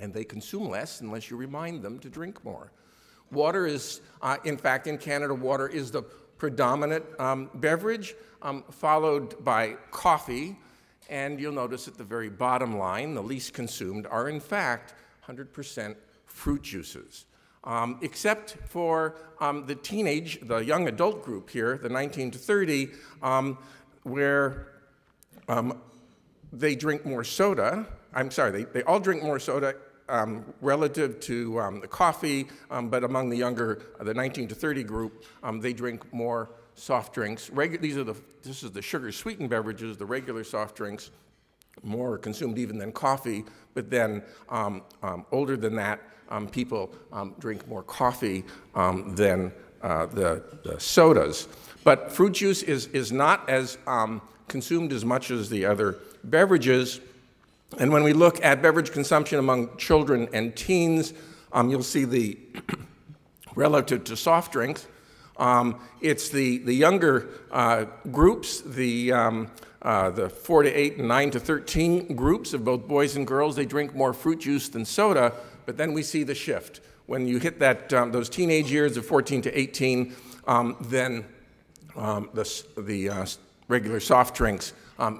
and they consume less unless you remind them to drink more. Water is, in fact, in Canada, water is the predominant beverage, followed by coffee, and you'll notice at the very bottom line, the least consumed are, in fact, 100% fruit juices. Except for the young adult group here, the 19 to 30, where they drink more soda. I'm sorry, they all drink more soda relative to the coffee, but among the younger, the 19 to 30 group, they drink more soft drinks. This is the sugar-sweetened beverages, the regular soft drinks, more consumed even than coffee, but then older than that, people drink more coffee than the sodas. But fruit juice is not as consumed as much as the other beverages. And when we look at beverage consumption among children and teens, you'll see the relative to soft drinks. It's the younger groups, the 4 to 8 and 9 to 13 groups of both boys and girls. They drink more fruit juice than soda, but then we see the shift. When you hit those teenage years of 14 to 18, then the regular soft drinks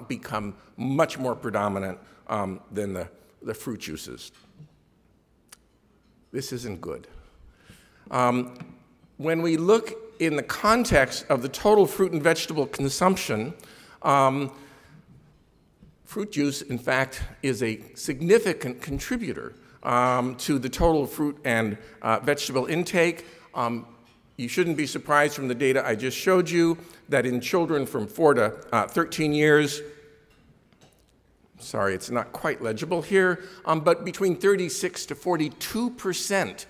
become much more predominant than the fruit juices. This isn't good. When we look in the context of the total fruit and vegetable consumption, fruit juice, in fact, is a significant contributor to the total fruit and vegetable intake. You shouldn't be surprised from the data I just showed you that in children from 4 to 13 years, sorry, it's not quite legible here, but between 36 to 42%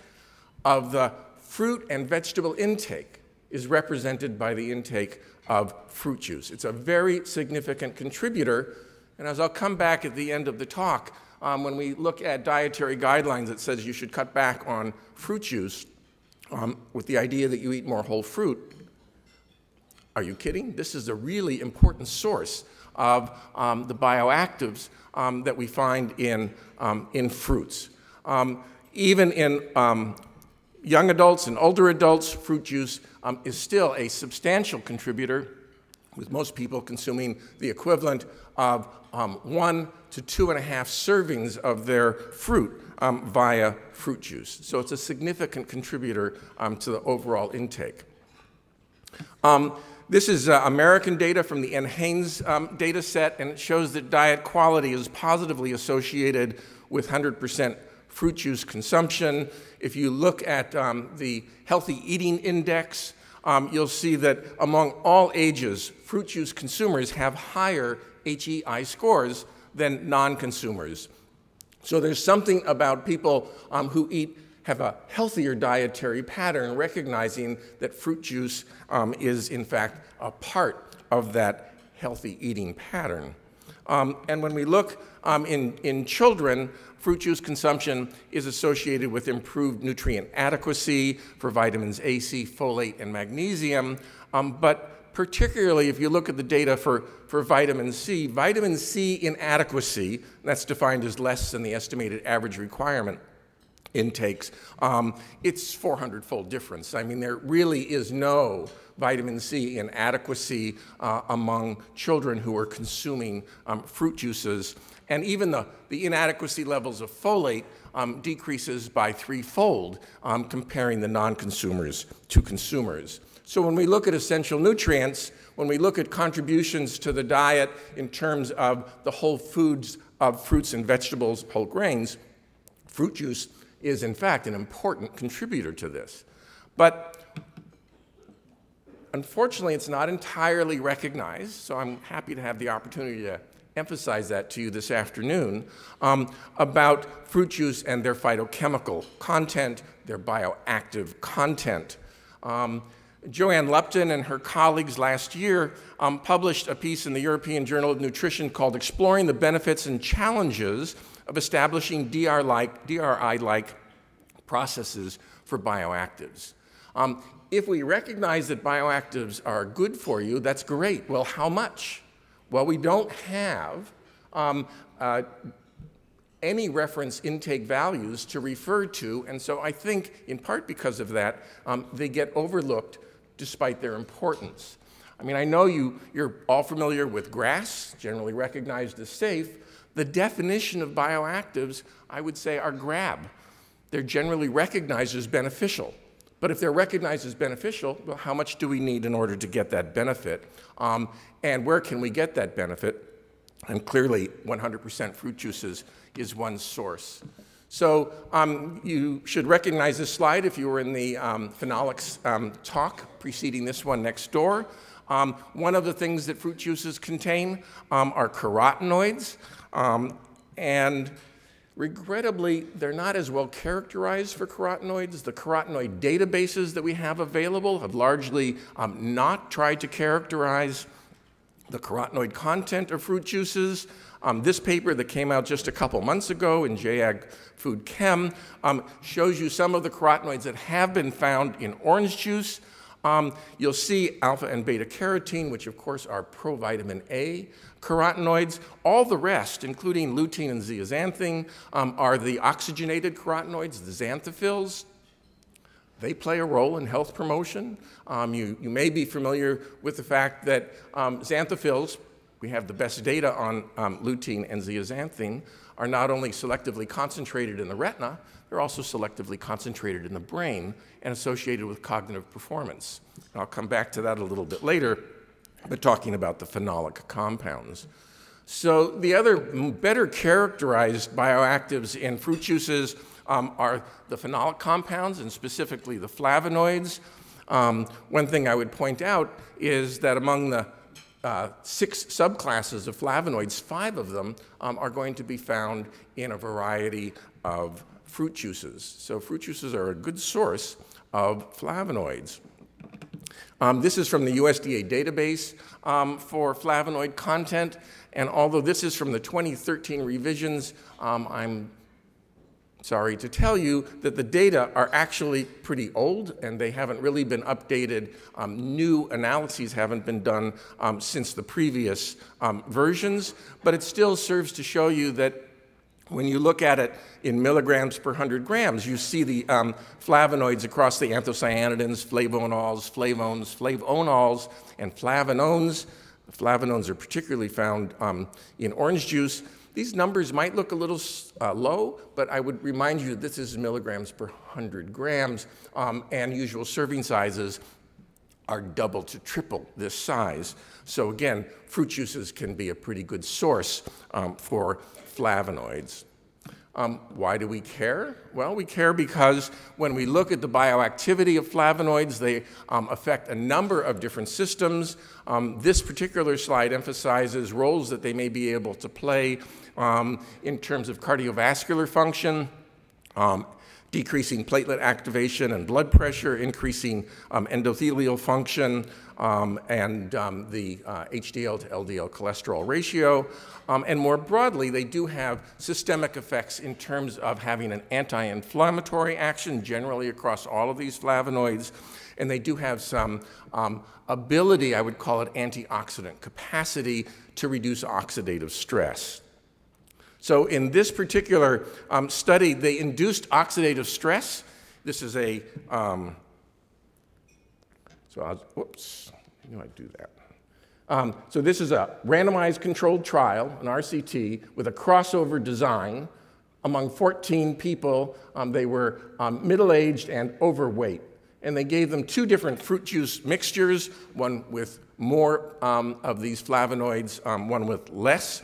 of the fruit and vegetable intake is represented by the intake of fruit juice. It's a very significant contributor, and as I'll come back at the end of the talk, when we look at dietary guidelines that says you should cut back on fruit juice with the idea that you eat more whole fruit, are you kidding? This is a really important source of the bioactives that we find in fruits. Even in young adults and older adults, fruit juice is still a substantial contributor, with most people consuming the equivalent of 1 to 2.5 servings of their fruit via fruit juice. So it's a significant contributor to the overall intake. This is American data from the NHANES data set, and it shows that diet quality is positively associated with 100% fruit juice consumption. If you look at the Healthy Eating Index, you'll see that among all ages, fruit juice consumers have higher HEI scores than non-consumers. So there's something about people who have a healthier dietary pattern, recognizing that fruit juice is, in fact, a part of that healthy eating pattern. And when we look in children, fruit juice consumption is associated with improved nutrient adequacy for vitamins A, C, folate, and magnesium. But particularly if you look at the data for vitamin C inadequacy, that's defined as less than the estimated average requirement intakes, it's 400-fold difference. I mean, there really is no vitamin C inadequacy among children who are consuming fruit juices. And even the inadequacy levels of folate decreases by 3-fold comparing the non-consumers to consumers. So when we look at essential nutrients, when we look at contributions to the diet in terms of the whole foods of fruits and vegetables, whole grains, fruit juice is, in fact, an important contributor to this. But unfortunately, it's not entirely recognized, so I'm happy to have the opportunity to emphasize that to you this afternoon, about fruit juice and their phytochemical content, their bioactive content. Joanne Lupton and her colleagues last year published a piece in the European Journal of Nutrition called Exploring the Benefits and Challenges of Establishing DRI-like processes for bioactives. If we recognize that bioactives are good for you, that's great. Well, how much? Well, we don't have any reference intake values to refer to, and so I think, in part because of that, they get overlooked despite their importance. I mean, I know you're all familiar with GRAS, generally recognized as safe. The definition of bioactives, I would say, are GRAB. They're generally recognized as beneficial. But if they're recognized as beneficial, well, how much do we need in order to get that benefit? And where can we get that benefit? And clearly, 100% fruit juices is one source. So you should recognize this slide if you were in the phenolics talk preceding this one next door. One of the things that fruit juices contain are carotenoids. And regrettably, they're not as well characterized for carotenoids. The carotenoid databases that we have available have largely not tried to characterize the carotenoid content of fruit juices. This paper that came out just a couple months ago in JAG Food Chem shows you some of the carotenoids that have been found in orange juice. You'll see alpha and beta carotene, which of course are provitamin A carotenoids. All the rest, including lutein and zeaxanthin, are the oxygenated carotenoids, the xanthophylls. They play a role in health promotion. You may be familiar with the fact that xanthophylls, we have the best data on lutein and zeaxanthin, are not only selectively concentrated in the retina, they're also selectively concentrated in the brain and associated with cognitive performance. And I'll come back to that a little bit later, but talking about the phenolic compounds. So the other better characterized bioactives in fruit juices are the phenolic compounds, and specifically the flavonoids. One thing I would point out is that among the 6 subclasses of flavonoids, 5 of them are going to be found in a variety of fruit juices. So fruit juices are a good source of flavonoids. This is from the USDA database for flavonoid content, and although this is from the 2013 revisions, I'm sorry to tell you that the data are actually pretty old and they haven't really been updated. New analyses haven't been done since the previous versions, but it still serves to show you that when you look at it in milligrams per 100 grams, you see the flavonoids across the anthocyanidins, flavonols, flavones, flavonols, and flavanones. The flavanones are particularly found in orange juice. These numbers might look a little low, but I would remind you that this is milligrams per 100 grams, and usual serving sizes are double to triple this size. So again, fruit juices can be a pretty good source for flavonoids. Why do we care? Well, we care because when we look at the bioactivity of flavonoids, they affect a number of different systems. This particular slide emphasizes roles that they may be able to play in terms of cardiovascular function, decreasing platelet activation and blood pressure, increasing endothelial function, and the HDL to LDL cholesterol ratio. And more broadly, they do have systemic effects in terms of having an anti-inflammatory action generally across all of these flavonoids. And they do have some ability, I would call it antioxidant capacity, to reduce oxidative stress. So in this particular study, they induced oxidative stress. This is a, whoops, I knew I'd do that. So this is a randomized controlled trial, an RCT, with a crossover design among 14 people. They were middle-aged and overweight. And they gave them 2 different fruit juice mixtures, one with more of these flavonoids, one with less.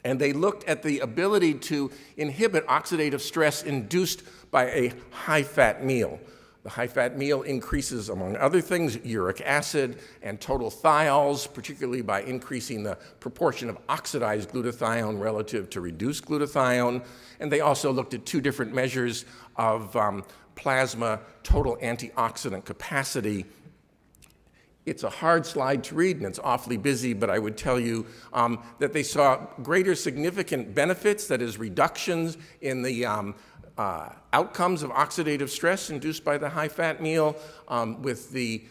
And they looked at the ability to inhibit oxidative stress induced by a high-fat meal. The high-fat meal increases, among other things, uric acid and total thiols, particularly by increasing the proportion of oxidized glutathione relative to reduced glutathione. And they also looked at 2 different measures of plasma total antioxidant capacity. It's a hard slide to read, and it's awfully busy, but I would tell you that they saw greater significant benefits, that is, reductions in the outcomes of oxidative stress induced by the high-fat meal with the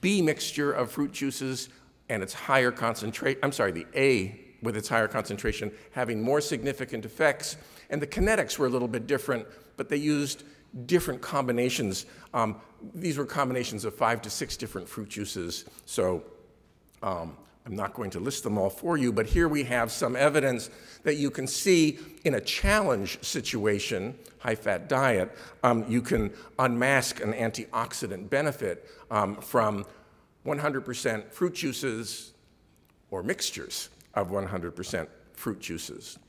B mixture of fruit juices and its higher concentration, the A with its higher concentration having more significant effects. And the kinetics were a little bit different, but they used different combinations. These were combinations of 5 to 6 different fruit juices. So I'm not going to list them all for you, but here we have some evidence that you can see in a challenge situation, high-fat diet, you can unmask an antioxidant benefit from 100% fruit juices or mixtures of 100% fruit juices.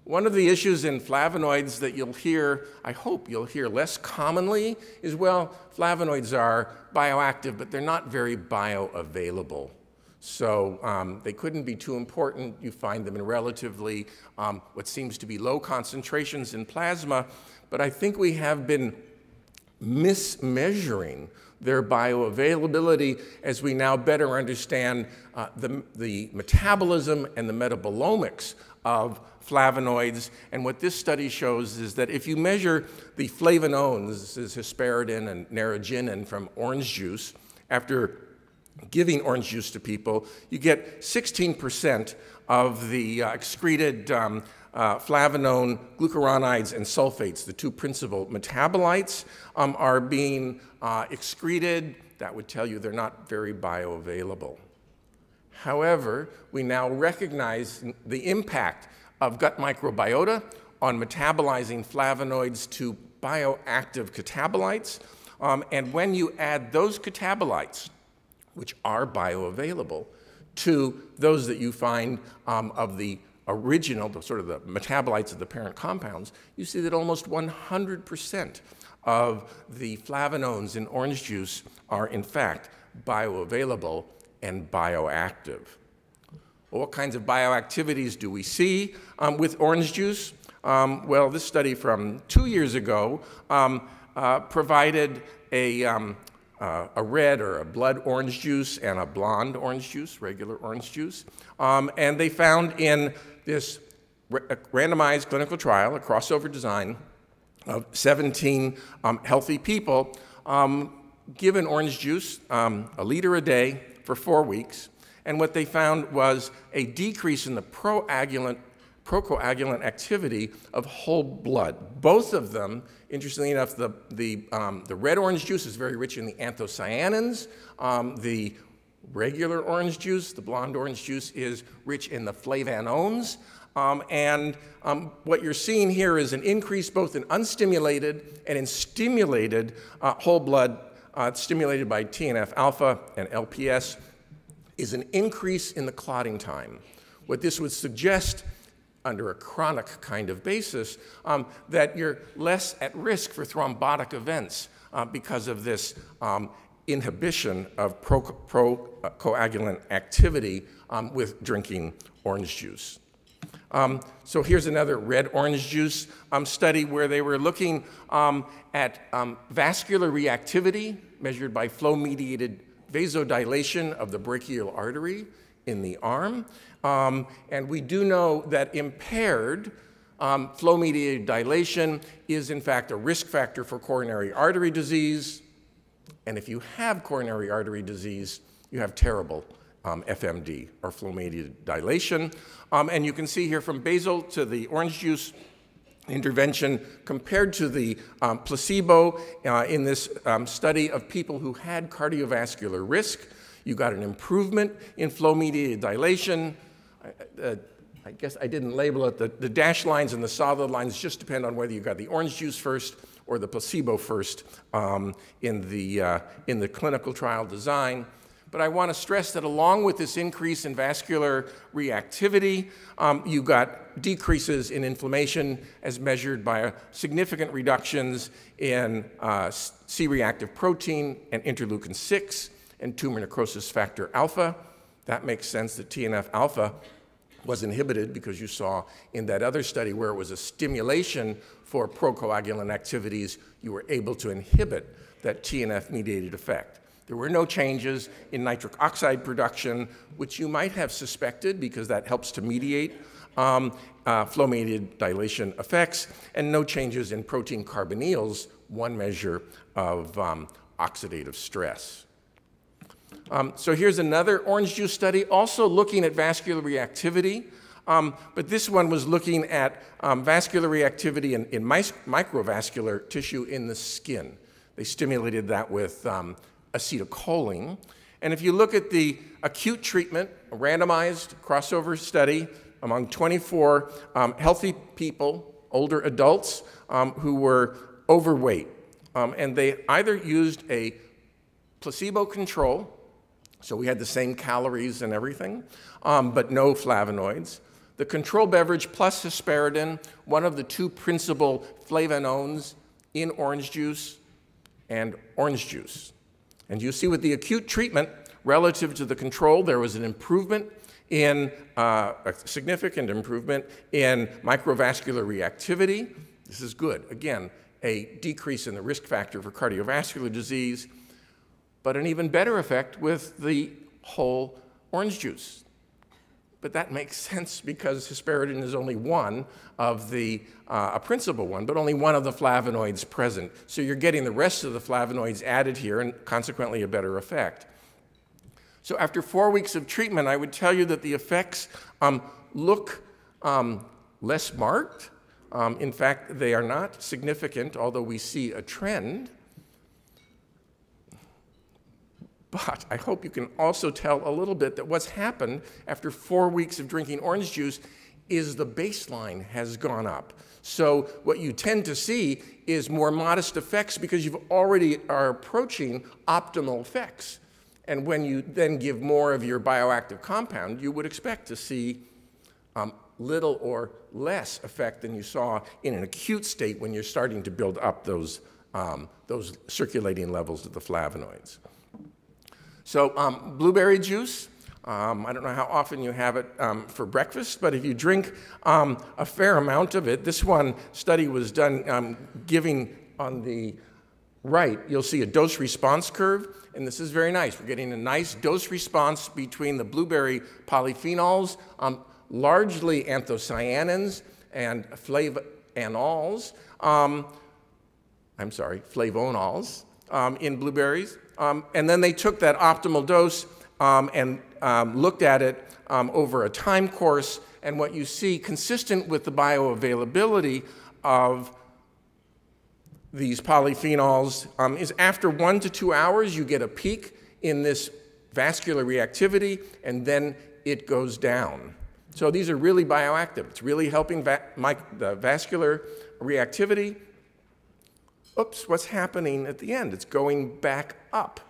One of the issues in flavonoids that you'll hear, I hope you'll hear less commonly, is, well, flavonoids are bioactive, but they're not very bioavailable. So they couldn't be too important. You find them in relatively what seems to be low concentrations in plasma, but I think we have been mismeasuring their bioavailability as we now better understand the metabolism and the metabolomics of flavonoids. And what this study shows is that if you measure the flavonones, this is hesperidin and narraginin from orange juice, after giving orange juice to people, you get 16% of the excreted flavanone, glucuronides, and sulfates, the two principal metabolites, are being excreted. That would tell you they're not very bioavailable. However, we now recognize the impact of gut microbiota on metabolizing flavonoids to bioactive catabolites. And when you add those catabolites, which are bioavailable, to those that you find of the original, the sort of the metabolites of the parent compounds, you see that almost 100% of the flavonones in orange juice are in fact bioavailable and bioactive. Well, what kinds of bioactivities do we see with orange juice? Well, this study from 2 years ago provided a red or a blood orange juice and a blonde orange juice, regular orange juice. And they found in this randomized clinical trial, a crossover design of 17 healthy people, given orange juice, a liter a day for 4 weeks. And what they found was a decrease in the procoagulant activity of whole blood. Both of them, interestingly enough, the red orange juice is very rich in the anthocyanins. The regular orange juice, the blonde orange juice, is rich in the flavanones. What you're seeing here is an increase both in unstimulated and in stimulated whole blood, stimulated by TNF-alpha and LPS, is an increase in the clotting time. What this would suggest, under a chronic kind of basis, that you're less at risk for thrombotic events because of this inhibition of procoagulant activity with drinking orange juice. So here's another red orange juice study where they were looking at vascular reactivity measured by flow-mediated vasodilation of the brachial artery in the arm. And we do know that impaired flow-mediated dilation is in fact a risk factor for coronary artery disease. And if you have coronary artery disease, you have terrible FMD, or flow-mediated dilation. And you can see here from basal to the orange juice intervention compared to the placebo in this study of people who had cardiovascular risk. You got an improvement in flow-mediated dilation. I guess I didn't label it. The dashed lines and the solid lines just depend on whether you got the orange juice first or the placebo first in the clinical trial design. But I want to stress that along with this increase in vascular reactivity, you got decreases in inflammation as measured by significant reductions in C-reactive protein and interleukin-6 and tumor necrosis factor alpha. That makes sense that TNF-alpha was inhibited because you saw in that other study where it was a stimulation for procoagulant activities, you were able to inhibit that TNF-mediated effect. There were no changes in nitric oxide production, which you might have suspected because that helps to mediate flow-mediated dilation effects, and no changes in protein carbonyls, one measure of oxidative stress. So here's another orange juice study, also looking at vascular reactivity But this one was looking at vascular reactivity in microvascular tissue in the skin. They stimulated that with acetylcholine. And if you look at the acute treatment, a randomized crossover study among 24 healthy people, older adults, who were overweight. And they either used a placebo control, so we had the same calories and everything, but no flavonoids. The control beverage plus hesperidin, one of the two principal flavonoids in orange juice and orange juice. And you see with the acute treatment, relative to the control, there was an improvement in, a significant improvement in microvascular reactivity. This is good. Again, a decrease in the risk factor for cardiovascular disease, but an even better effect with the whole orange juice. But that makes sense because hesperidin is only one of the, a principal one, but only one of the flavonoids present. So you're getting the rest of the flavonoids added here and consequently a better effect. So after 4 weeks of treatment, I would tell you that the effects look less marked. In fact, they are not significant, although we see a trend. But I hope you can also tell a little bit that what's happened after 4 weeks of drinking orange juice is the baseline has gone up. So what you tend to see is more modest effects because you already are approaching optimal effects. And when you then give more of your bioactive compound, you would expect to see little or less effect than you saw in an acute state when you're starting to build up those circulating levels of the flavonoids. So blueberry juice, I don't know how often you have it for breakfast, but if you drink a fair amount of it, this one study was done giving on the right, you'll see a dose response curve, and this is very nice. We're getting a nice dose response between the blueberry polyphenols, largely anthocyanins and flavonols, flavonols in blueberries. And then they took that optimal dose and looked at it over a time course, and what you see, consistent with the bioavailability of these polyphenols, is after 1 to 2 hours, you get a peak in this vascular reactivity, and then it goes down. So these are really bioactive. It's really helping the vascular reactivity. Oops, what's happening at the end? It's going back up.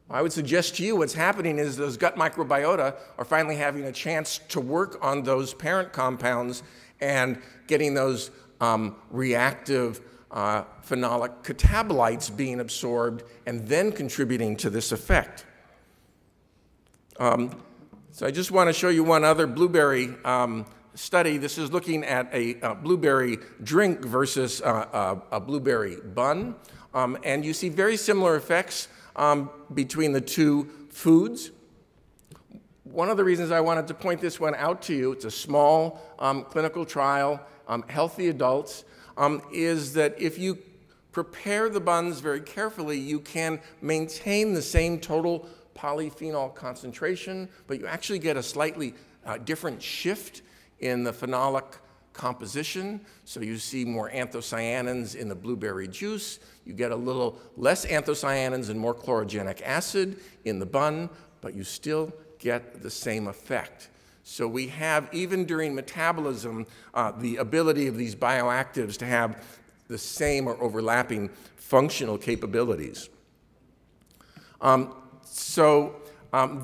I would suggest to you what's happening is those gut microbiota are finally having a chance to work on those parent compounds and getting those reactive phenolic catabolites being absorbed and then contributing to this effect. So I just want to show you one other blueberry study. This is looking at a blueberry drink versus a blueberry bun. And you see very similar effects between the two foods. One of the reasons I wanted to point this one out to you, it's a small clinical trial, healthy adults, is that if you prepare the buns very carefully, you can maintain the same total polyphenol concentration, but you actually get a slightly different shift in the phenolic composition. So you see more anthocyanins in the blueberry juice. You get a little less anthocyanins and more chlorogenic acid in the bun, but you still get the same effect. So we have, even during metabolism, the ability of these bioactives to have the same or overlapping functional capabilities.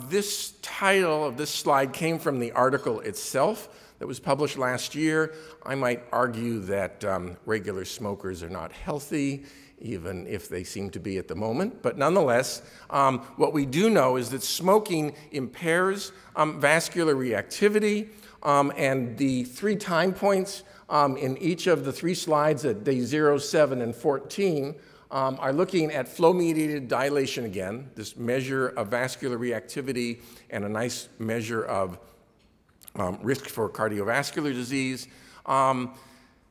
This title of this slide came from the article itself that was published last year. I might argue that regular smokers are not healthy, even if they seem to be at the moment. But nonetheless, what we do know is that smoking impairs vascular reactivity, and the 3 time points in each of the 3 slides at day 0, 7, and 14 are looking at flow-mediated dilation again, this measure of vascular reactivity and a nice measure of risk for cardiovascular disease.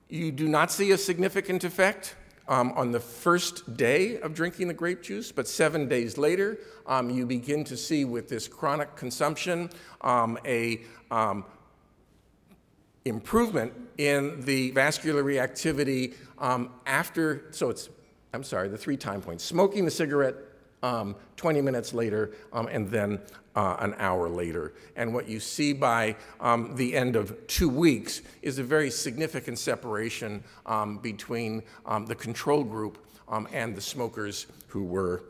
You do not see a significant effect on the first day of drinking the grape juice, but 7 days later, you begin to see with this chronic consumption a improvement in the vascular reactivity after, so it's, I'm sorry, the 3 time points. Smoking the cigarette 20 minutes later, and then an hour later. And what you see by the end of 2 weeks is a very significant separation between the control group and the smokers who were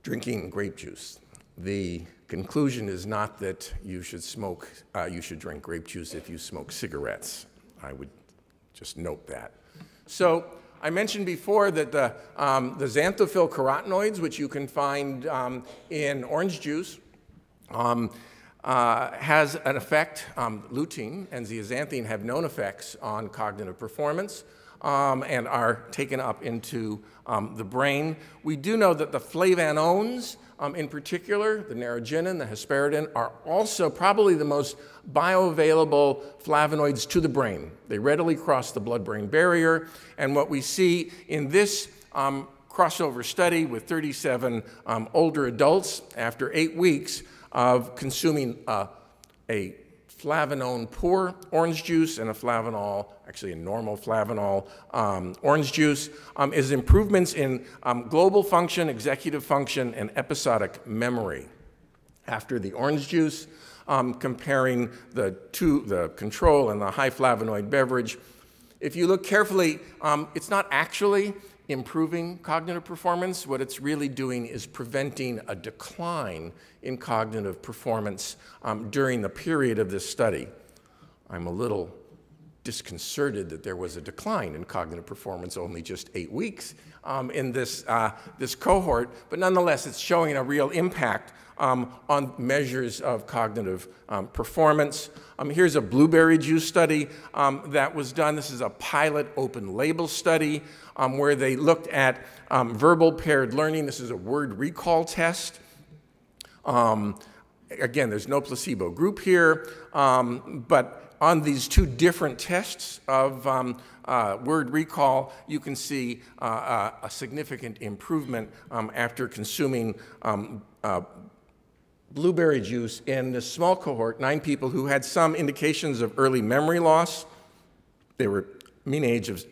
drinking grape juice. The conclusion is not that you should drink grape juice if you smoke cigarettes. I would just note that. So I mentioned before that the xanthophyll carotenoids, which you can find in orange juice, has an effect. Lutein and zeaxanthine have known effects on cognitive performance and are taken up into the brain. We do know that the flavanones, in particular, the narogenin, the hesperidin, are also probably the most bioavailable flavonoids to the brain. They readily cross the blood-brain barrier, and what we see in this crossover study with 37 older adults after 8 weeks of consuming a flavanone-poor orange juice and a flavanol, actually a normal flavanol orange juice, is improvements in global function, executive function, and episodic memory. After the orange juice, comparing the control and the high flavonoid beverage, if you look carefully, it's not actually improving cognitive performance. What it's really doing is preventing a decline in cognitive performance during the period of this study. I'm a little disconcerted that there was a decline in cognitive performance only just 8 weeks in this cohort, but nonetheless, it's showing a real impact on measures of cognitive performance. Here's a blueberry juice study that was done. This is a pilot open label study where they looked at verbal paired learning. This is a word recall test. Again, there's no placebo group here, but on these 2 different tests of word recall, you can see a significant improvement after consuming blueberry juice in this small cohort, 9 people who had some indications of early memory loss. They were mean age of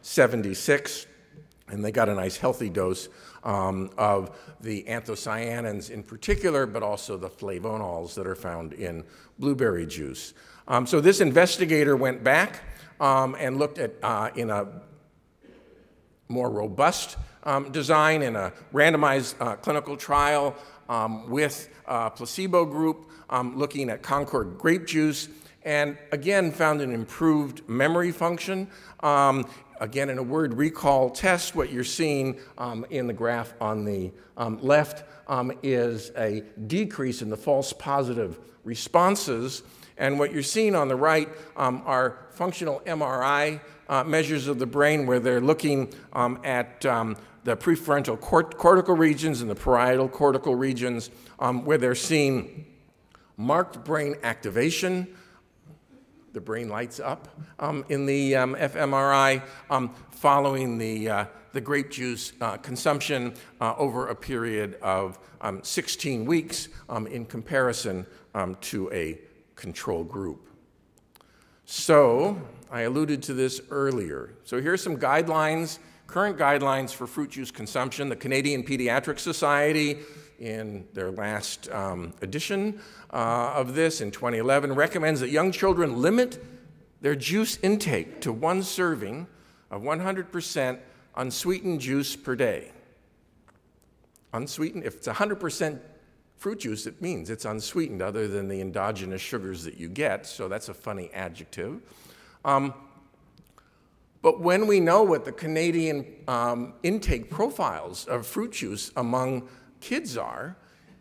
76, and they got a nice healthy dose of the anthocyanins in particular, but also the flavonols that are found in blueberry juice. So this investigator went back and looked at, in a more robust design, in a randomized clinical trial with a placebo group looking at Concord grape juice, and again found an improved memory function. Again, in a word recall test, what you're seeing in the graph on the left is a decrease in the false positive responses, and what you're seeing on the right are functional MRI measures of the brain where they're looking at the prefrontal cortical regions and the parietal cortical regions, where they're seeing marked brain activation. The brain lights up in the fMRI following the grape juice consumption over a period of 16 weeks in comparison to a control group. So I alluded to this earlier. So here's some guidelines, current guidelines for fruit juice consumption. The Canadian Pediatric Society, in their last edition of this in 2011, recommends that young children limit their juice intake to 1 serving of 100% unsweetened juice per day. Unsweetened, if it's 100% fruit juice, it means it's unsweetened other than the endogenous sugars that you get, so that's a funny adjective. But when we know what the Canadian intake profiles of fruit juice among kids are,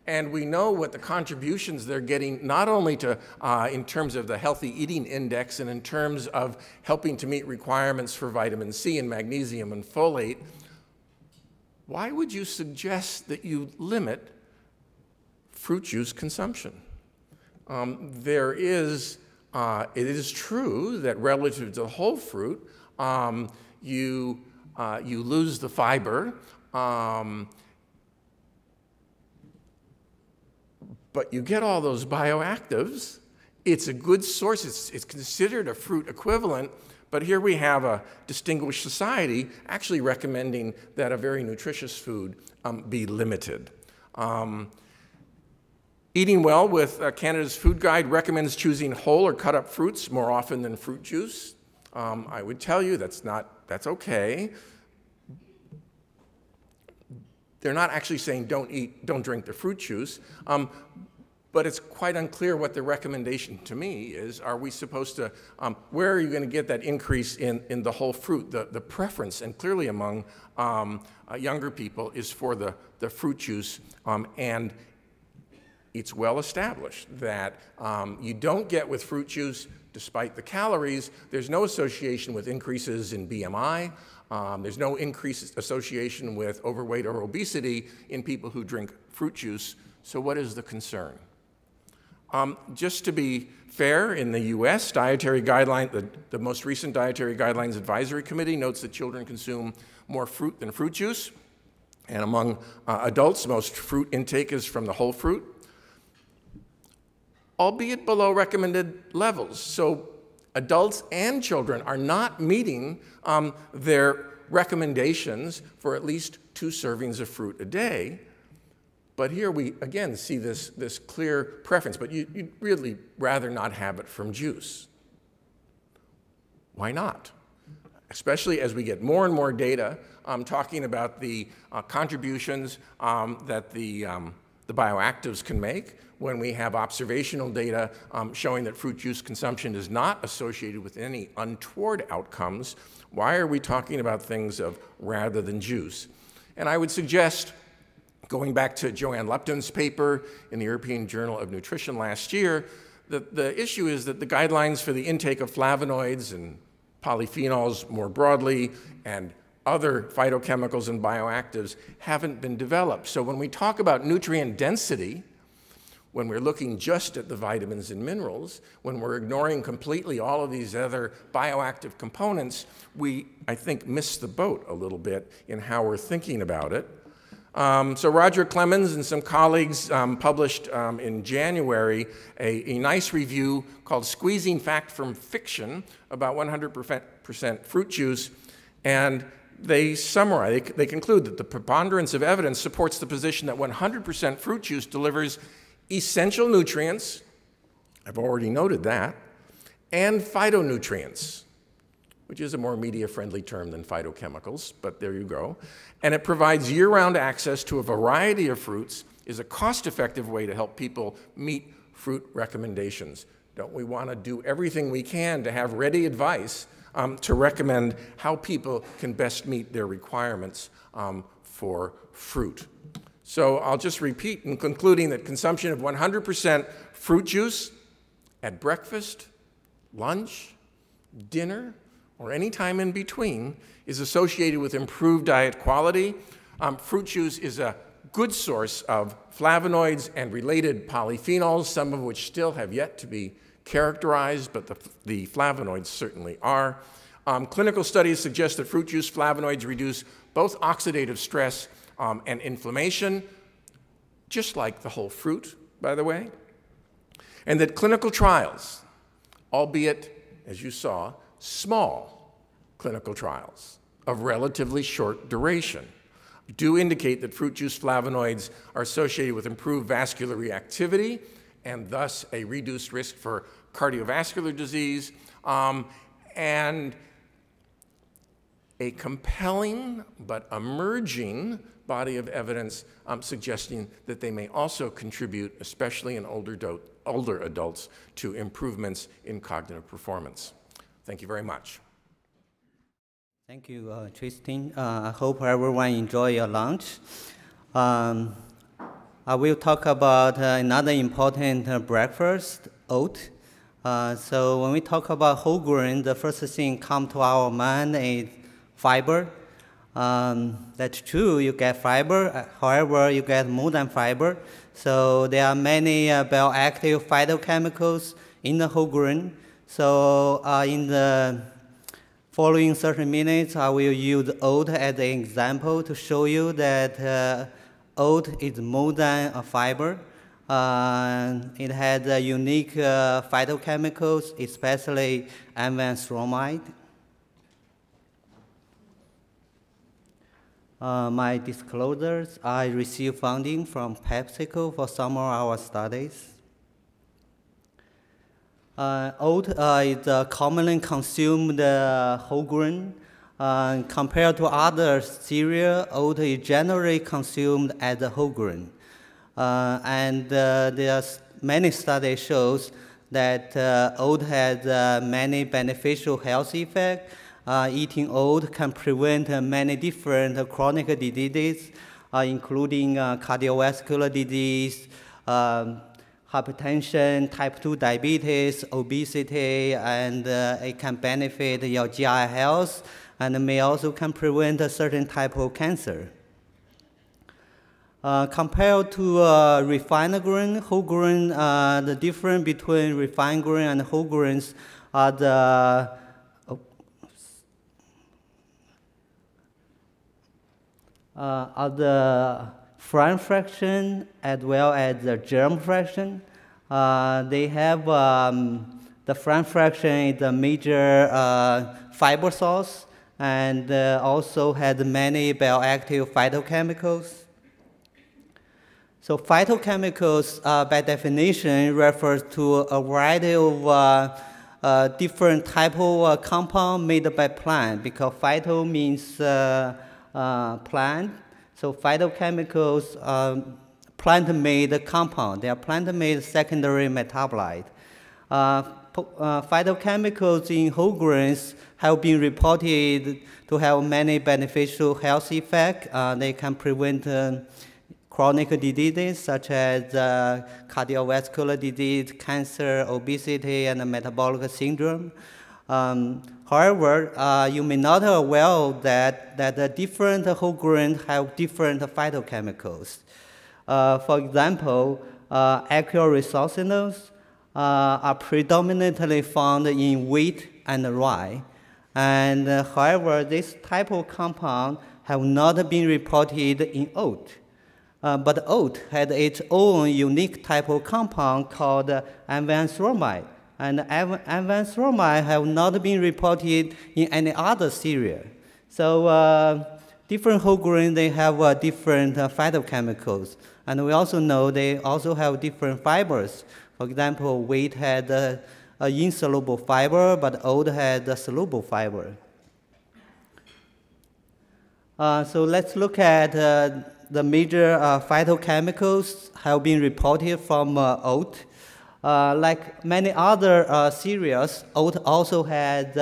and we know what the contributions they're getting, not only to, in terms of the healthy eating index and in terms of helping to meet requirements for vitamin C and magnesium and folate, why would you suggest that you limit fruit juice consumption? It is true that relative to whole fruit, you lose the fiber, but you get all those bioactives It's a good source. It's considered a fruit equivalent, but here we have a distinguished society actually recommending that a very nutritious food be limited. Eating Well with Canada's Food Guide recommends choosing whole or cut up fruits more often than fruit juice. I would tell you that's okay. They're not actually saying don't drink the fruit juice, but it's quite unclear what the recommendation to me is. Are we supposed to, where are you going to get that increase in the whole fruit? The preference, and clearly among younger people, is for the fruit juice, and it's well established that you don't get with fruit juice, despite the calories, there's no association with increases in BMI. There's no increased association with overweight or obesity in people who drink fruit juice. So what is the concern? Just to be fair, in the US, dietary guideline, the most recent Dietary Guidelines Advisory Committee notes that children consume more fruit than fruit juice. And among adults, most fruit intake is from the whole fruit, albeit below recommended levels. So adults and children are not meeting their recommendations for at least 2 servings of fruit a day. But here we, again, see this clear preference. But you'd really rather not have it from juice. Why not? Especially as we get more and more data talking about the contributions that the bioactives can make, when we have observational data showing that fruit juice consumption is not associated with any untoward outcomes. Why are we talking about things of rather than juice? And I would suggest, going back to Joanne Lupton's paper in the European Journal of Nutrition last year, that the issue is that the guidelines for the intake of flavonoids and polyphenols more broadly and other phytochemicals and bioactives haven't been developed. So when we talk about nutrient density, when we're looking just at the vitamins and minerals, when we're ignoring completely all of these other bioactive components, we, I think, miss the boat a little bit in how we're thinking about it. So Roger Clemens and some colleagues published in January a nice review called Squeezing Fact from Fiction about 100% fruit juice, and they summarize, they conclude that the preponderance of evidence supports the position that 100% fruit juice delivers essential nutrients, I've already noted that, and phytonutrients, which is a more media-friendly term than phytochemicals, but there you go. And it provides year-round access to a variety of fruits, is a cost-effective way to help people meet fruit recommendations. Don't we want to do everything we can to have ready advice to recommend how people can best meet their requirements for fruit? So I'll just repeat in concluding that consumption of 100% fruit juice at breakfast, lunch, dinner, or any time in between is associated with improved diet quality. Fruit juice is a good source of flavonoids and related polyphenols, some of which still have yet to be characterized, but the flavonoids certainly are. Clinical studies suggest that fruit juice flavonoids reduce both oxidative stress and inflammation, just like the whole fruit, by the way, and that clinical trials, albeit, as you saw, small clinical trials of relatively short duration, do indicate that fruit juice flavonoids are associated with improved vascular reactivity and thus a reduced risk for cardiovascular disease, and a compelling but emerging body of evidence suggesting that they may also contribute, especially in older adults, to improvements in cognitive performance. Thank you very much. Thank you, Tristan. I hope everyone enjoy your lunch. I will talk about another important breakfast, oat. So when we talk about whole grain, the first thing come to our mind is fiber. That's true, you get fiber. However, you get more than fiber. So there are many bioactive phytochemicals in the whole grain. So in the following 30 minutes, I will use oat as an example to show you that oat is more than a fiber. It had unique phytochemicals, especially amvansromide. My disclosures, I received funding from PepsiCo for some of our studies. Oat is commonly consumed whole grain. Compared to other cereal, oat is generally consumed as a whole grain. There's many studies shows that oat has many beneficial health effects. Eating oat can prevent many different chronic diseases, including cardiovascular disease, hypertension, type 2 diabetes, obesity, and it can benefit your GI health, and may also can prevent a certain type of cancer. Compared to refined grain, whole grain, the difference between refined grain and whole grains are the fran fraction as well as the germ fraction. They have the fran fraction is a major fiber source and also has many bioactive phytochemicals. So phytochemicals, by definition, refers to a variety of different type of compound made by plant, because phyto means plant. So phytochemicals are plant-made compound. They are plant-made secondary metabolite. Phytochemicals in whole grains have been reported to have many beneficial health effects. They can prevent chronic diseases such as cardiovascular disease, cancer, obesity, and metabolic syndrome. However, you may not be aware of that the different whole grains have different phytochemicals. For example, acrylresorcinols are predominantly found in wheat and rye. And however, this type of compound have not been reported in oat. But oat had its own unique type of compound called amvansromide. And amvansromide have not been reported in any other cereal. So different whole grains, they have different phytochemicals. And we also know they also have different fibers. For example, wheat had an insoluble fiber, but oat had a soluble fiber. So let's look at the major phytochemicals have been reported from oat. Like many other cereals, oat also has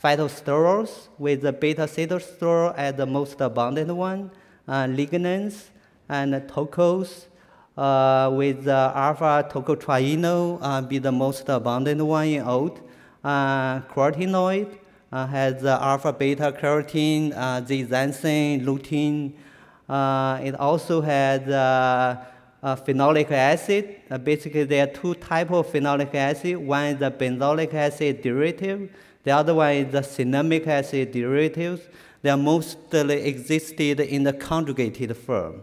phytosterols, with the beta-sitosterol as the most abundant one, lignans and tocos, with alpha-tocotrienol be the most abundant one in oat. Carotenoid has alpha-beta-carotene, zeaxanthin, lutein. It also has phenolic acid. Basically, there are two types of phenolic acid. One is the benzoic acid derivative. The other one is the cinnamic acid derivatives. They are mostly existed in the conjugated form.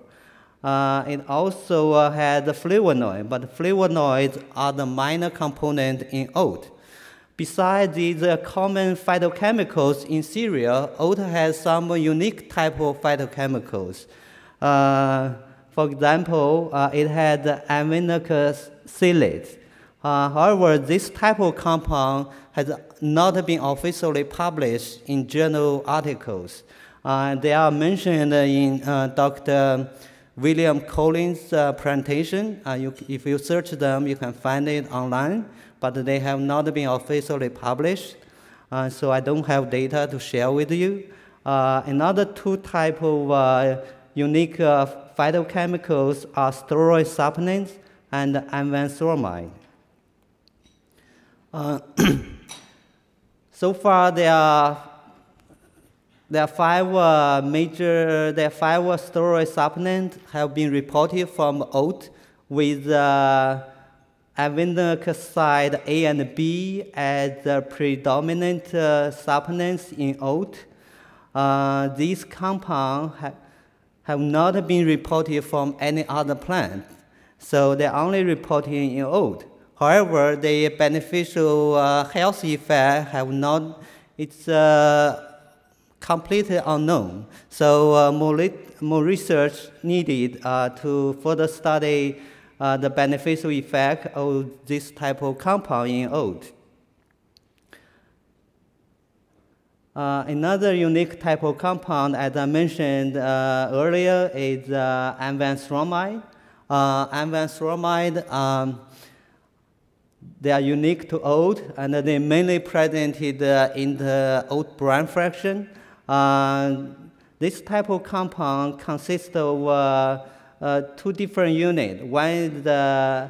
It also has the flavonoid, but flavonoids are the minor component in oat. Besides these common phytochemicals in cereal, oat has some unique type of phytochemicals. For example, it has aminoacylate. However, this type of compound has not been officially published in journal articles. They are mentioned in Dr. William Collins' presentation. If you search them, you can find it online, but they have not been officially published. So I don't have data to share with you. Another two types of unique phytochemicals are steroid supplements and amvansromide. So far, there are five steroid supplements have been reported from oat with aminoacid A and B as the predominant supplements in oat. These compounds have not been reported from any other plant. So they're only reporting in old. However, the beneficial health effect have not, it's completely unknown. So more research needed to further study the beneficial effect of this type of compound in old. Another unique type of compound, as I mentioned earlier, is anvanthramide. Anvanthramide, they are unique to oat, and they mainly presented in the oat bran fraction. This type of compound consists of two different units. One is the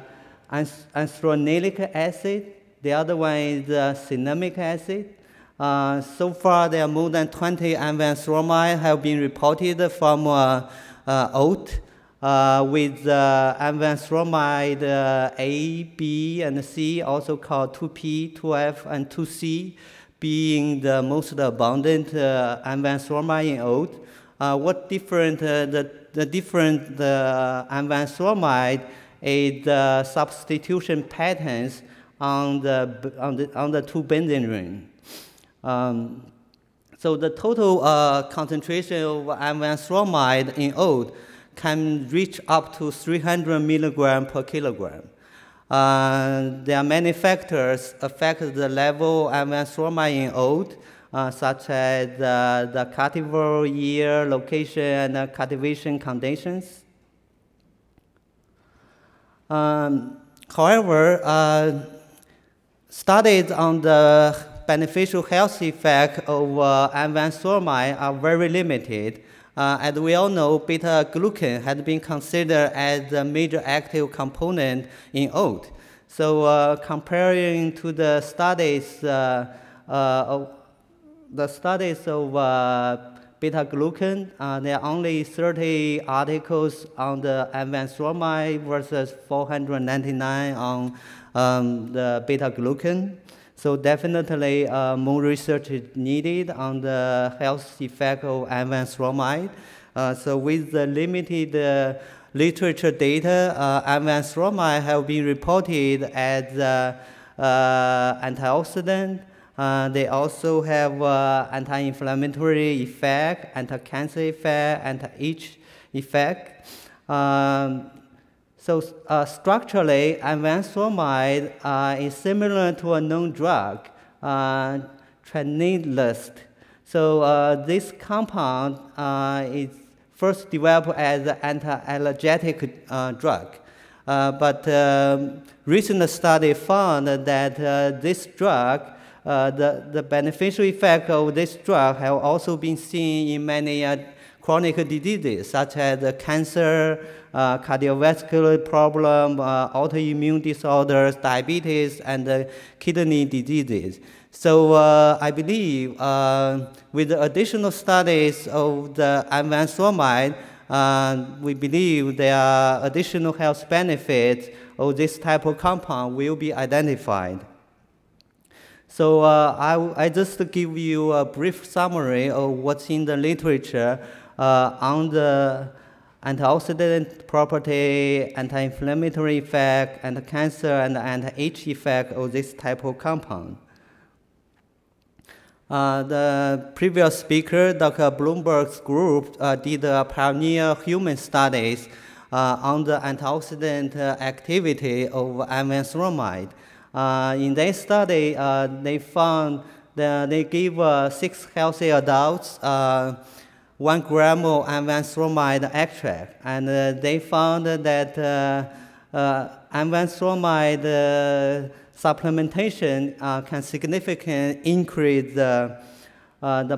anthranilic acid, the other one is the cinnamic acid. So far, there are more than 20 anvanthramide have been reported from oat, with anvanthramide A, B, and C, also called 2P, 2F, and 2C, being the most abundant anvanthramide in oat. What different the different anvanthramide is the substitution patterns on the two benzene ring. So the total concentration of anvanthramide in oat can reach up to 300 milligrams per kilogram. There are many factors affect the level of anvanthramide in oat, such as the cultivar year, location, and cultivation conditions. However, studies on the beneficial health effect of anvanthramide are very limited. As we all know, beta-glucan has been considered as a major active component in oat. So comparing to the studies of beta-glucan, there are only 30 articles on the anvanthramide versus 499 on the beta-glucan. So definitely more research is needed on the health effect of anvanthramide. So with the limited literature data, anvanthramide have been reported as antioxidant. They also have anti-inflammatory effect, anti-cancer effect, anti-itch effect. So structurally, anvanthramide is similar to a known drug, tranilast. So this compound is first developed as an anti-allergic drug. But recent study found that this drug, the beneficial effect of this drug have also been seen in many chronic diseases, such as cancer, cardiovascular problem, autoimmune disorders, diabetes, and kidney diseases. So I believe with the additional studies of the anvanthramide, we believe there are additional health benefits of this type of compound will be identified. So I just give you a brief summary of what's in the literature on the antioxidant property, anti-inflammatory effect, anti-cancer, and anti-itch effect of this type of compound. The previous speaker, Dr. Bloomberg's group, did pioneer human studies on the antioxidant activity of anvanthramide. In their study, they found that they gave 6 healthy adults 1 gram of anvanthramide extract, and they found that anvanthramide supplementation can significantly increase the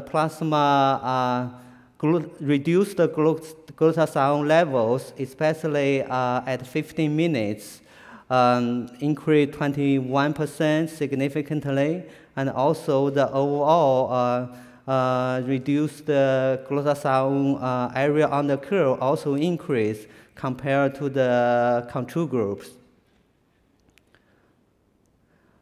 plasma, reduce the glutathione levels, especially at 15 minutes, increase 21% significantly, and also the overall reduce the glutathione area on the curve also increase compared to the control groups.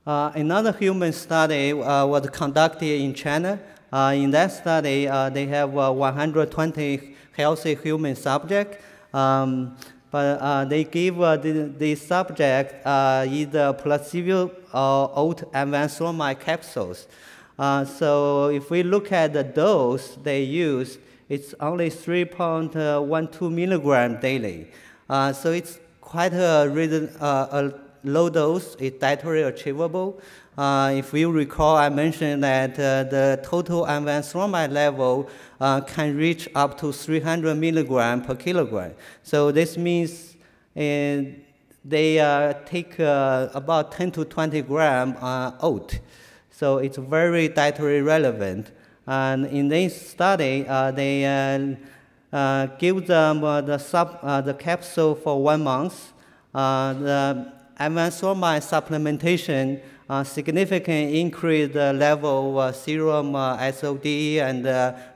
Another human study was conducted in China. In that study, they have 120 healthy human subjects. but they give the subject either placebo or oat anvanzolumide capsules. So if we look at the dose they use, it's only 3.12 milligram daily. So it's quite a low dose. It's dietary achievable. If you recall, I mentioned that the total anvanzolumide level can reach up to 300 milligram per kilogram. So this means they take about 10 to 20 gram oat. So it's very dietary relevant. And in this study, they give them the capsule for 1 month. The anvanzolumide supplementation significantly increased the level of serum SOD and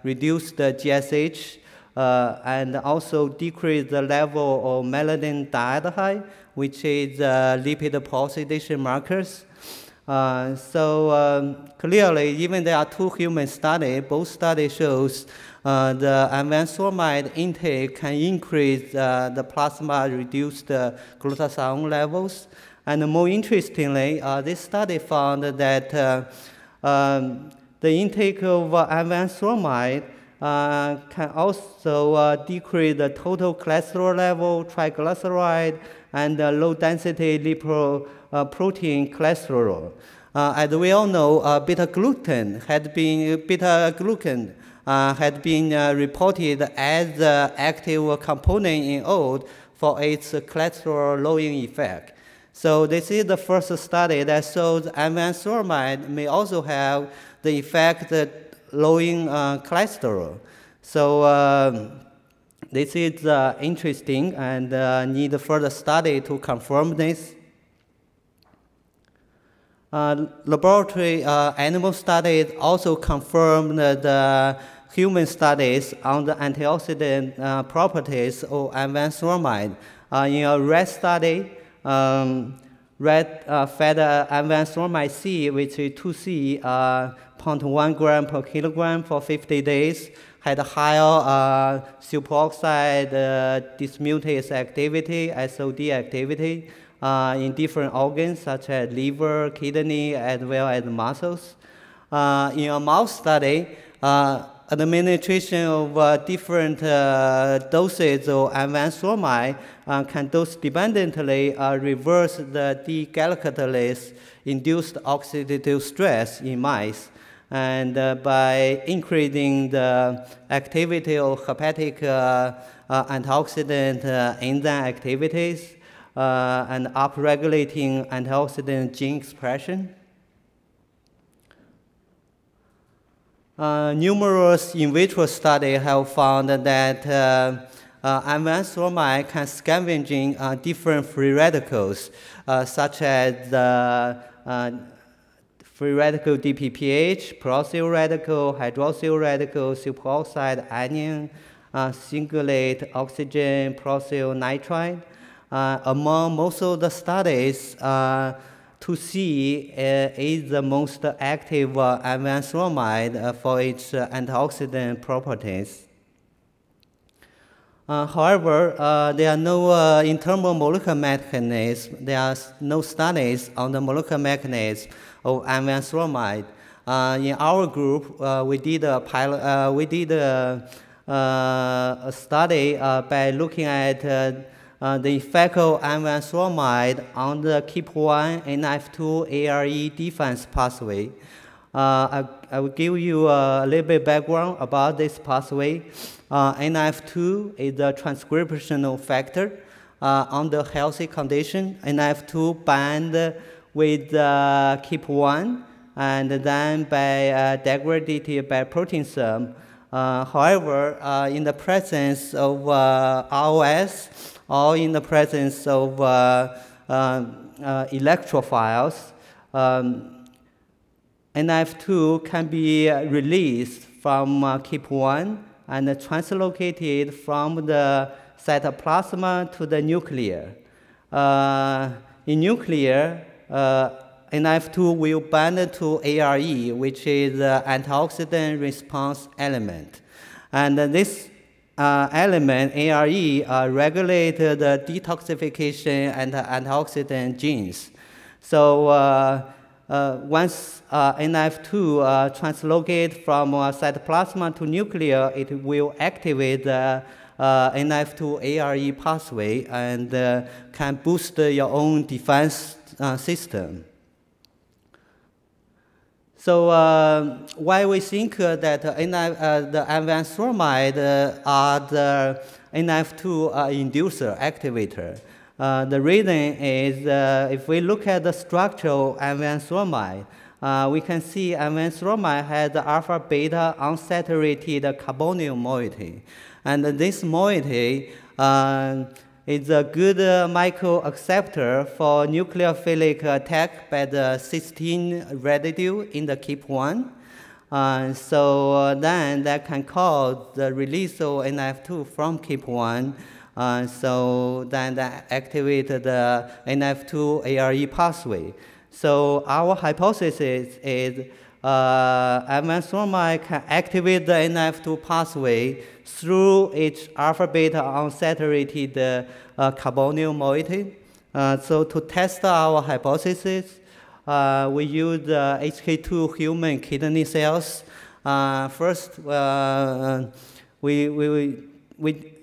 reduced the GSH, and also decreased the level of melanin dialdehyde, which is lipid pulsation markers. So clearly, even there are 2 human studies, both studies shows the anvanzolumide intake can increase the plasma reduced glutathione levels. And more interestingly, this study found that the intake of anvanzolumide can also decrease the total cholesterol level, triglyceride, and low-density lipoprotein cholesterol. As we all know, beta-glucan had been reported as the active component in oat for its cholesterol-lowering effect. So this is the first study that shows anvanzolumide may also have the effect lowering cholesterol. So this is interesting and need further study to confirm this. Laboratory animal studies also confirmed the human studies on the antioxidant properties of anvanzolumide. In a rat study, rat fed anvanzolumide C, which is 2C, 0.1 gram per kilogram for 50 days, had higher superoxide dismutase activity, SOD activity, in different organs such as liver, kidney, as well as muscles. In a mouse study, administration of different doses of anvanzolumide can dose-dependently reverse the D-galactylase-induced oxidative stress in mice. And by increasing the activity of hepatic antioxidant enzyme activities and upregulating antioxidant gene expression. Numerous in vitro studies have found that anvanzolumide can scavenge different free radicals, such as free radical DPPH, peroxyl radical, hydroxyl radical, superoxide anion, singulate oxygen, peroxyl nitride. Among most of the studies, 2C is the most active anvanzolumide for its antioxidant properties. However, there are no in terms of molecular mechanisms, there are no studies on the molecular mechanism of anvanzolumide. In our group, we did a study by looking at the effect of anvanzolumide on the KEAP1 NF2 ARE defense pathway. I will give you a little bit background about this pathway. NF2 is a transcriptional factor under healthy condition. NF2 bind with KEAP1 and then by degraded by proteasome. However, in the presence of ROS or in the presence of electrophiles, NF2 can be released from KEAP1 and translocated from the cytoplasm to the nuclear. In nuclear, NF2 will bind to ARE, which is the antioxidant response element. And this element, ARE, regulate the detoxification and antioxidant genes. So once NF2 translocate from cytoplasma to nuclear, it will activate the NF2 ARE pathway and can boost your own defense system. So why we think that the envanthramide are the NF2 inducer, activator? The reason is if we look at the structural envanthramide, we can see envanthramide has the alpha-beta unsaturated carbonyl moiety. And this moiety is a good microacceptor for nucleophilic attack by the cysteine residue in the KEAP1. So then that can cause the release of NF2 from KEAP1. So then that activates the NF2 ARE pathway. So our hypothesis is envanthramide can activate the NF2 pathway through its alpha-beta unsaturated carbonyl moiety. So to test our hypothesis, we use HK2 human kidney cells. First, we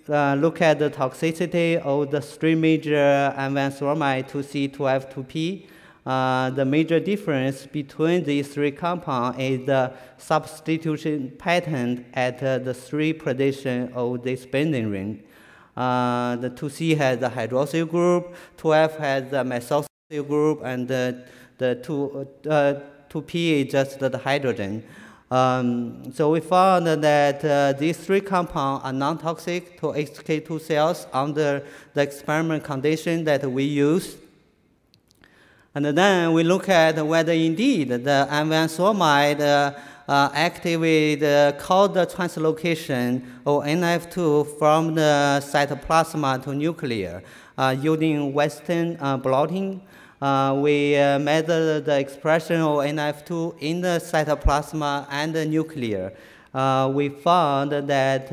look at the toxicity of the three major envanthramide 2C2F2P. The major difference between these three compounds is the substitution pattern at the three positions of this binding ring. The 2C has the hydroxyl group, 2F has the methoxyl group, and the 2P is just the hydrogen. So we found that these three compounds are non-toxic to HK2 cells under the experiment condition that we use. And then we look at whether indeed the envanthramide activate cause the translocation of NF2 from the cytoplasma to nuclear. Using Western blotting, we measure the expression of NF2 in the cytoplasma and the nuclear. We found that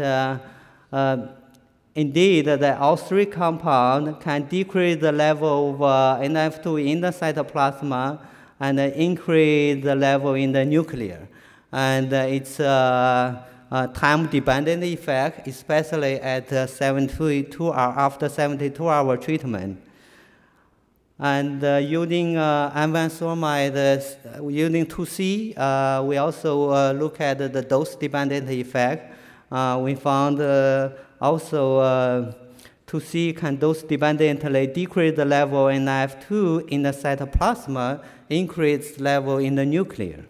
indeed, that all three compounds can decrease the level of NF2 in the cytoplasma and increase the level in the nuclear. And it's a time-dependent effect, especially at 72 after 72-hour treatment. And using envanthramide, using 2C, we also look at the dose-dependent effect. We found also 2C can dose-dependently decrease the level of NF2 in the cytoplasma, increase level in the nuclear.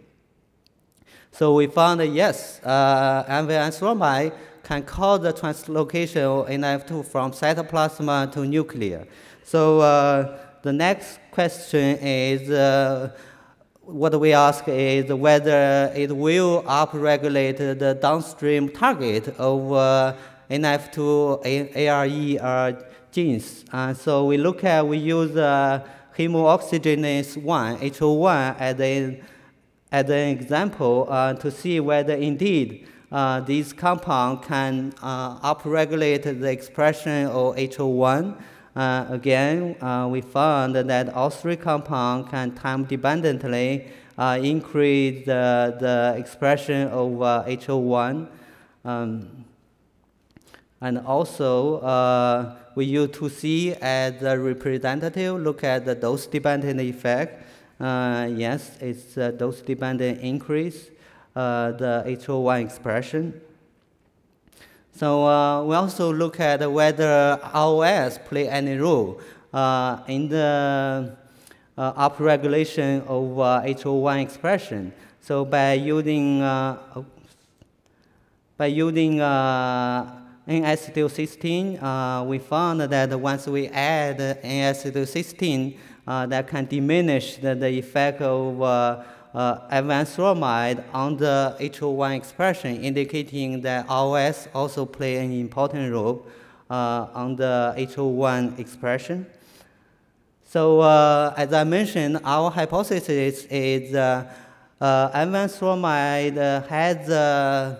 So we found that yes, envanthramide can cause the translocation of NF2 from cytoplasma to nuclear. So the next question is, what we ask is whether it will upregulate the downstream target of NF2 ARE genes. So we use hemooxygenase 1, HO1, as an example to see whether indeed these compounds can upregulate the expression of HO1. Again, we found that all three compounds can time-dependently increase the expression of HO1. And also, we use 2C as a representative, look at the dose-dependent effect. Yes, it's a dose-dependent increase, the HO1 expression. So we also look at whether ROS play any role in the upregulation of HO1 expression. So by using N-acetylcysteine, we found that once we add N-acetylcysteine, that can diminish the effect of envanthramide on the HO1 expression, indicating that ROS also play an important role on the HO1 expression. So as I mentioned, our hypothesis is envanthramide has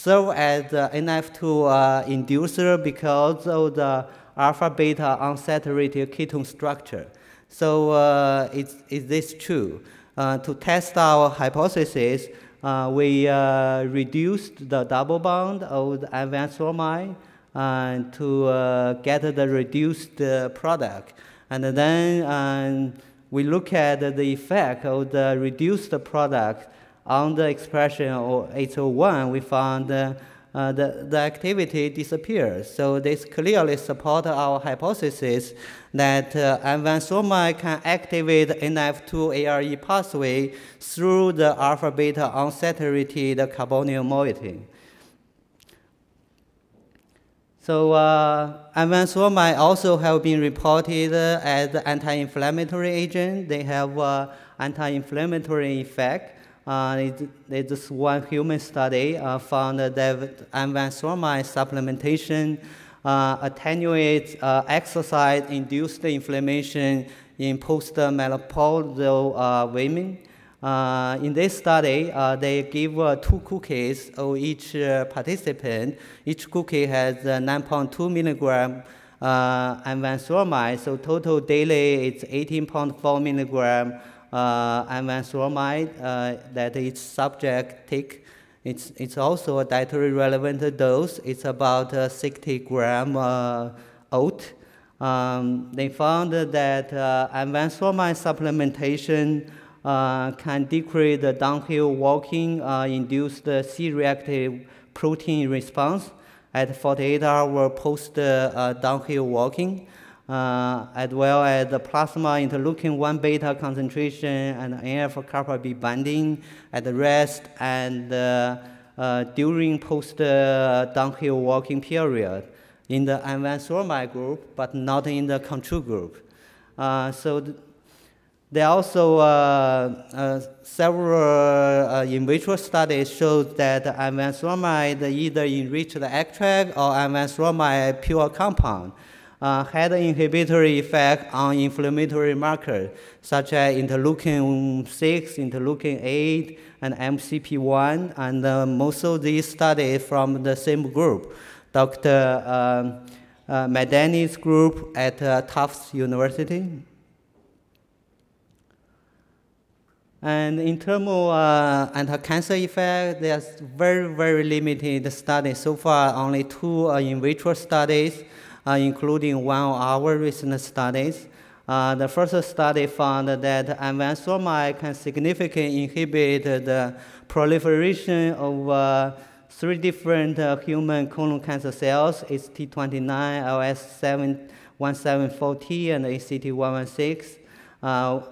serve as the NF2 inducer because of the alpha-beta unsaturated ketone structure. So is this true? To test our hypothesis, we reduced the double bond of the envanthomide to get the reduced product. And then we look at the effect of the reduced product on the expression of H01. We found the activity disappears. So this clearly supports our hypothesis that envanthomide can activate NF2 ARE pathway through the alpha-beta unsaturated carbonyl moiety. So envanthomide also have been reported as anti-inflammatory agent. They have anti-inflammatory effect. There's one human study found that envanthomide supplementation attenuates exercise-induced inflammation in post-menopausal women. In this study, they give 2 cookies of each participant. Each cookie has 9.2 milligram envanthomide, so total daily it's 18.4 milligram envanthomide that each subject take. It's also a dietary relevant dose. It's about 60 gram oat. They found that envanthomide supplementation can decrease the downhill walking induced C-reactive protein response at 48 hours post downhill walking, as well as the plasma interleukin-1 beta concentration and NF-kappa B binding at rest and during post downhill walking period in the envanthomide group, but not in the control group. There are also several in vitro studies showed that envanthomide either enriched the extract or envanthomide pure compound had an inhibitory effect on inflammatory markers such as interleukin-6, interleukin-8, and MCP1, and most of these studies from the same group, Dr. Madani's group at Tufts University. And in terms of anti-cancer effect, there's very, very limited studies. So far, only 2 in vitro studies, including 1 of our recent studies. The first study found that envanthomide can significantly inhibit the proliferation of 3 different human colon cancer cells, HT29, LS1740, and ACT116.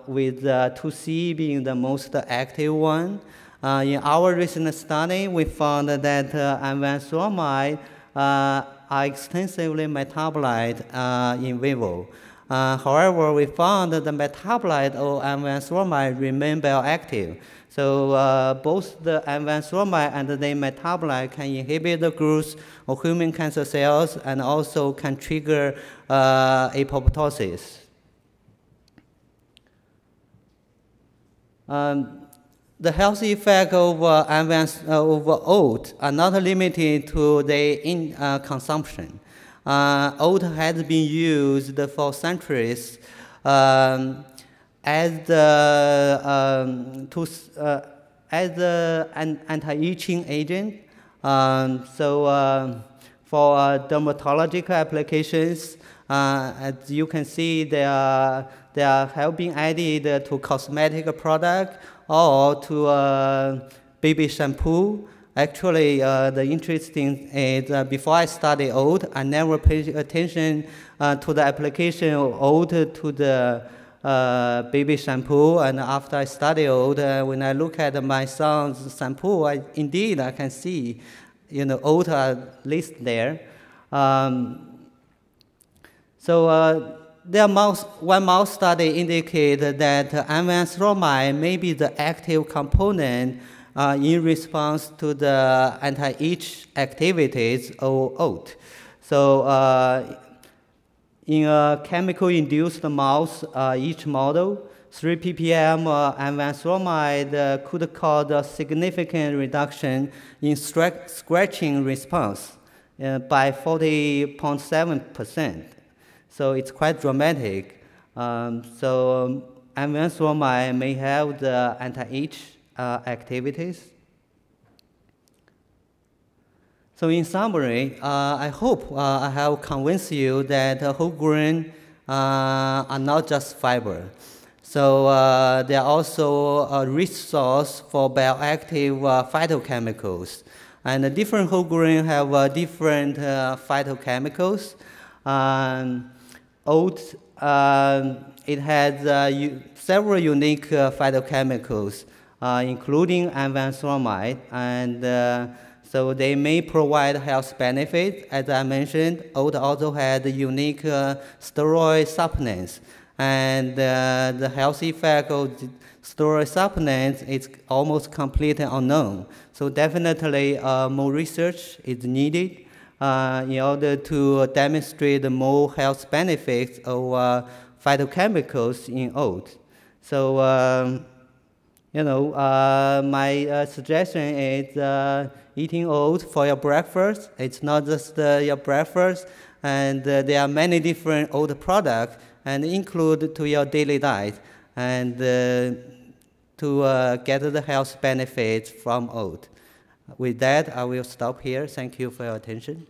With 2C being the most active one. In our recent study, we found that envanthomide are extensively metabolized in vivo. However, we found that the metabolite of envanthomide remain bioactive. So both the envanthomide and the metabolite can inhibit the growth of human cancer cells and also can trigger apoptosis. The health effects of oat are not limited to the consumption. Oat has been used for centuries as an anti-itching agent. For dermatological applications, as you can see, they have been added to cosmetic product or to baby shampoo. Actually, the interesting is before I studied oat, I never paid attention to the application of oat to the baby shampoo. And after I studied oat, when I look at my son's shampoo, indeed I can see, oat are listed there. One mouse study indicated that envanthomide may be the active component in response to the anti-itch activities of oat. So in a chemical-induced mouse itch model, 3 ppm envansomide could cause a significant reduction in scratching response by 40.7%. So it's quite dramatic. Envansomide may have the anti-itch activities. So in summary, I hope I have convinced you that whole grain are not just fiber. So they are also a rich source for bioactive phytochemicals. And the different whole grain have different phytochemicals. Oat, it has several unique phytochemicals, including envansomide, and so they may provide health benefits. As I mentioned, oat also had unique steroid supplements. And the health effect of steroid supplements is almost completely unknown. So definitely more research is needed in order to demonstrate the more health benefits of phytochemicals in oat. So, my suggestion is eating oat for your breakfast. It's not just your breakfast, and there are many different oat products and include to your daily diet, and to get the health benefits from oat. With that, I will stop here. Thank you for your attention.